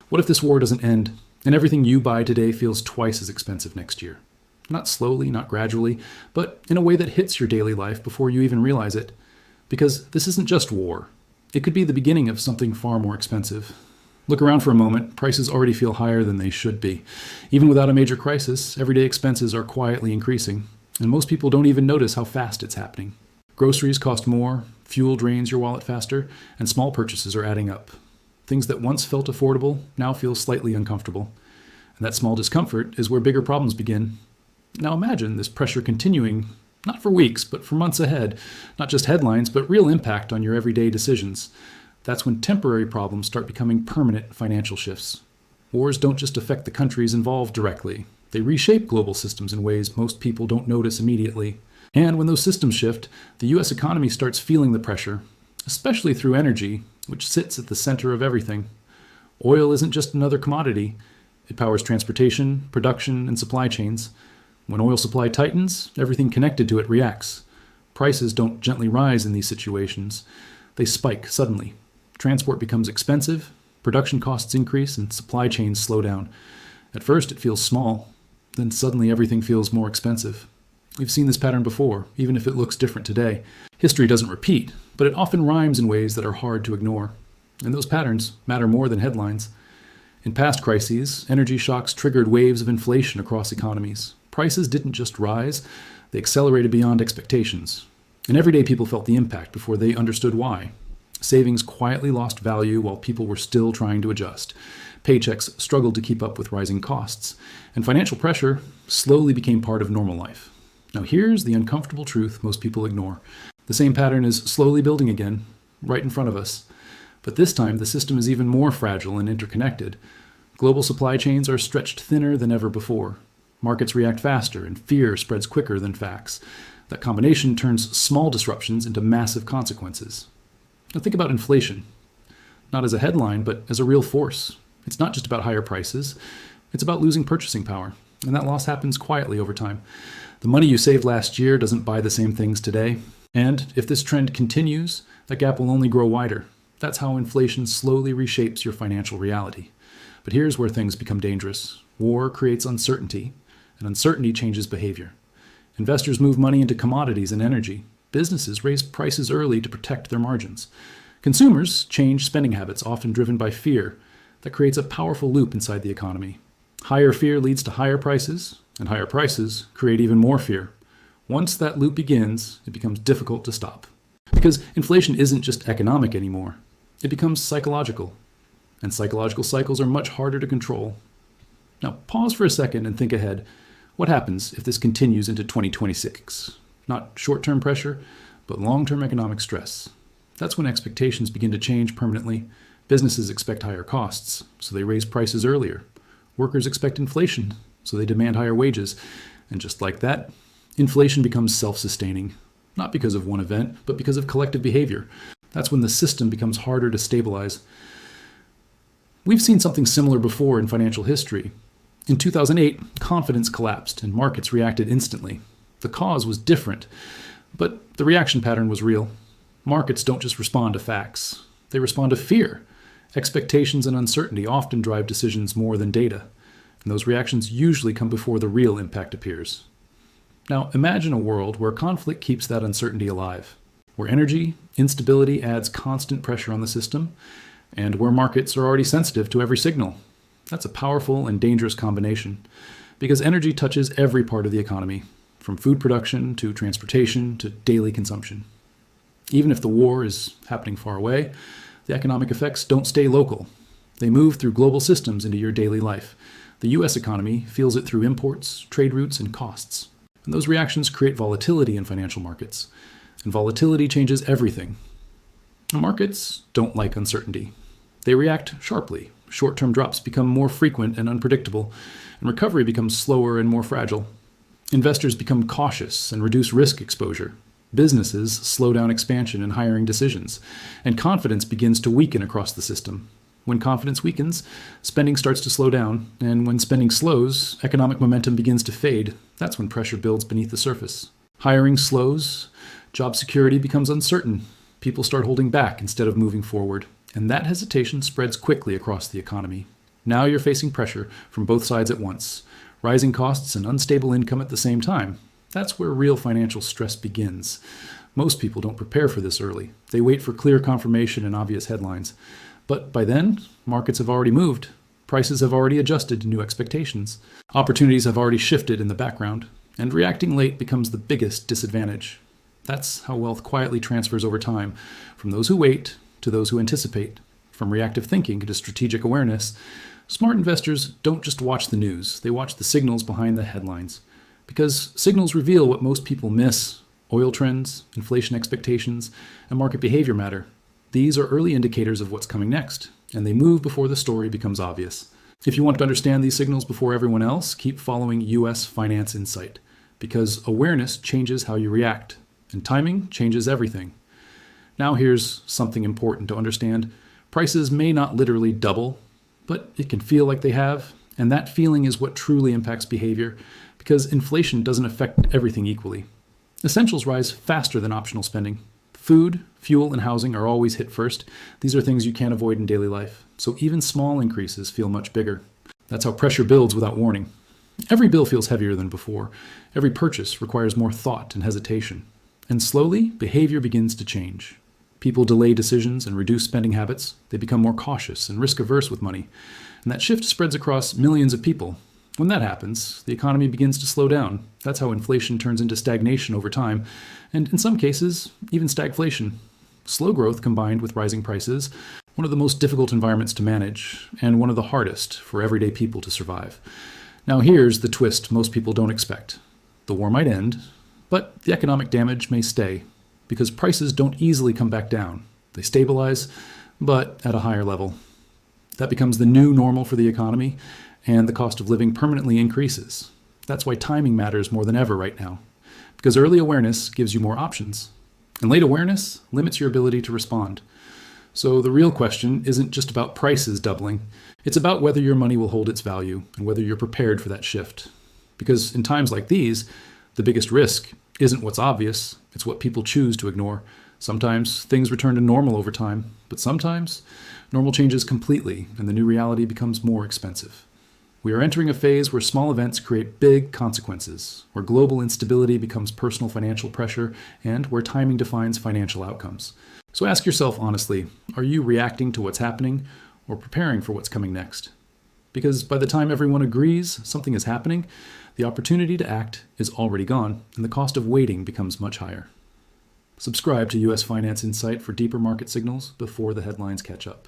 What if this war doesn't end and everything you buy today feels twice as expensive next year? Not slowly, not gradually, but in a way that hits your daily life before you even realize it. Because this isn't just war. It could be the beginning of something far more expensive. Look around for a moment. Prices already feel higher than they should be. Even without a major crisis, everyday expenses are quietly increasing, and most people don't even notice how fast it's happening. Groceries cost more, fuel drains your wallet faster, and small purchases are adding up. Things that once felt affordable now feel slightly uncomfortable. And that small discomfort is where bigger problems begin. Now imagine this pressure continuing, not for weeks, but for months ahead. Not just headlines, but real impact on your everyday decisions. That's when temporary problems start becoming permanent financial shifts. Wars don't just affect the countries involved directly. They reshape global systems in ways most people don't notice immediately. And when those systems shift, the US economy starts feeling the pressure, especially through energy, which sits at the center of everything. Oil isn't just another commodity. It powers transportation, production, and supply chains. When oil supply tightens, everything connected to it reacts. Prices don't gently rise in these situations. They spike suddenly. Transport becomes expensive, production costs increase, and supply chains slow down. At first, it feels small. Then suddenly everything feels more expensive. We've seen this pattern before, even if it looks different today. History doesn't repeat, but it often rhymes in ways that are hard to ignore. And those patterns matter more than headlines. In past crises, energy shocks triggered waves of inflation across economies. Prices didn't just rise, they accelerated beyond expectations. And everyday people felt the impact before they understood why. Savings quietly lost value while people were still trying to adjust. Paychecks struggled to keep up with rising costs. And financial pressure slowly became part of normal life. Now here's the uncomfortable truth most people ignore. The same pattern is slowly building again, right in front of us. But this time, the system is even more fragile and interconnected. Global supply chains are stretched thinner than ever before. Markets react faster, and fear spreads quicker than facts. That combination turns small disruptions into massive consequences. Now think about inflation. Not as a headline, but as a real force. It's not just about higher prices. It's about losing purchasing power. And that loss happens quietly over time. The money you saved last year doesn't buy the same things today. And if this trend continues, that gap will only grow wider. That's how inflation slowly reshapes your financial reality. But here's where things become dangerous. War creates uncertainty, and uncertainty changes behavior. Investors move money into commodities and energy. Businesses raise prices early to protect their margins. Consumers change spending habits, often driven by fear. That creates a powerful loop inside the economy. Higher fear leads to higher prices, and higher prices create even more fear. Once that loop begins, it becomes difficult to stop. Because inflation isn't just economic anymore. It becomes psychological. And psychological cycles are much harder to control. Now pause for a second and think ahead. What happens if this continues into 2026? Not short-term pressure, but long-term economic stress. That's when expectations begin to change permanently. Businesses expect higher costs, so they raise prices earlier. Workers expect inflation, so they demand higher wages. And just like that, inflation becomes self-sustaining. Not because of one event, but because of collective behavior. That's when the system becomes harder to stabilize. We've seen something similar before in financial history. In 2008, confidence collapsed and markets reacted instantly. The cause was different, but the reaction pattern was real. Markets don't just respond to facts. They respond to fear. Expectations and uncertainty often drive decisions more than data, and those reactions usually come before the real impact appears. Now, imagine a world where conflict keeps that uncertainty alive, where energy instability adds constant pressure on the system, and where markets are already sensitive to every signal. That's a powerful and dangerous combination, because energy touches every part of the economy, from food production to transportation to daily consumption. Even if the war is happening far away, the economic effects don't stay local. They move through global systems into your daily life. The US economy feels it through imports, trade routes, and costs. And those reactions create volatility in financial markets. And volatility changes everything. Markets don't like uncertainty. They react sharply. Short-term drops become more frequent and unpredictable, and recovery becomes slower and more fragile. Investors become cautious and reduce risk exposure. Businesses slow down expansion and hiring decisions, and confidence begins to weaken across the system. When confidence weakens, spending starts to slow down, and when spending slows, economic momentum begins to fade. That's when pressure builds beneath the surface. Hiring slows, job security becomes uncertain. People start holding back instead of moving forward, and that hesitation spreads quickly across the economy. Now you're facing pressure from both sides at once, rising costs and unstable income at the same time. That's where real financial stress begins. Most people don't prepare for this early. They wait for clear confirmation and obvious headlines. But by then, markets have already moved. Prices have already adjusted to new expectations. Opportunities have already shifted in the background. And reacting late becomes the biggest disadvantage. That's how wealth quietly transfers over time, from those who wait to those who anticipate. From reactive thinking to strategic awareness, smart investors don't just watch the news, they watch the signals behind the headlines. Because signals reveal what most people miss. Oil trends, inflation expectations, and market behavior matter. These are early indicators of what's coming next, and they move before the story becomes obvious. If you want to understand these signals before everyone else, keep following US Finance Insight, because awareness changes how you react, and timing changes everything. Now here's something important to understand. Prices may not literally double, but it can feel like they have, and that feeling is what truly impacts behavior, because inflation doesn't affect everything equally. Essentials rise faster than optional spending. Food, fuel, and housing are always hit first. These are things you can't avoid in daily life, so even small increases feel much bigger. That's how pressure builds without warning. Every bill feels heavier than before. Every purchase requires more thought and hesitation. And slowly, behavior begins to change. People delay decisions and reduce spending habits. They become more cautious and risk-averse with money. And that shift spreads across millions of people. When that happens, the economy begins to slow down. That's how inflation turns into stagnation over time, and in some cases, even stagflation. Slow growth combined with rising prices, one of the most difficult environments to manage, and one of the hardest for everyday people to survive. Now here's the twist most people don't expect. The war might end, but the economic damage may stay, because prices don't easily come back down. They stabilize, but at a higher level. That becomes the new normal for the economy, and the cost of living permanently increases. That's why timing matters more than ever right now, because early awareness gives you more options, and late awareness limits your ability to respond. So the real question isn't just about prices doubling, it's about whether your money will hold its value and whether you're prepared for that shift. Because in times like these, the biggest risk isn't what's obvious, it's what people choose to ignore. Sometimes things return to normal over time, but sometimes normal changes completely and the new reality becomes more expensive. We are entering a phase where small events create big consequences, where global instability becomes personal financial pressure, and where timing defines financial outcomes. So ask yourself honestly, are you reacting to what's happening or preparing for what's coming next? Because by the time everyone agrees something is happening, the opportunity to act is already gone, and the cost of waiting becomes much higher. Subscribe to US Finance Insight for deeper market signals before the headlines catch up.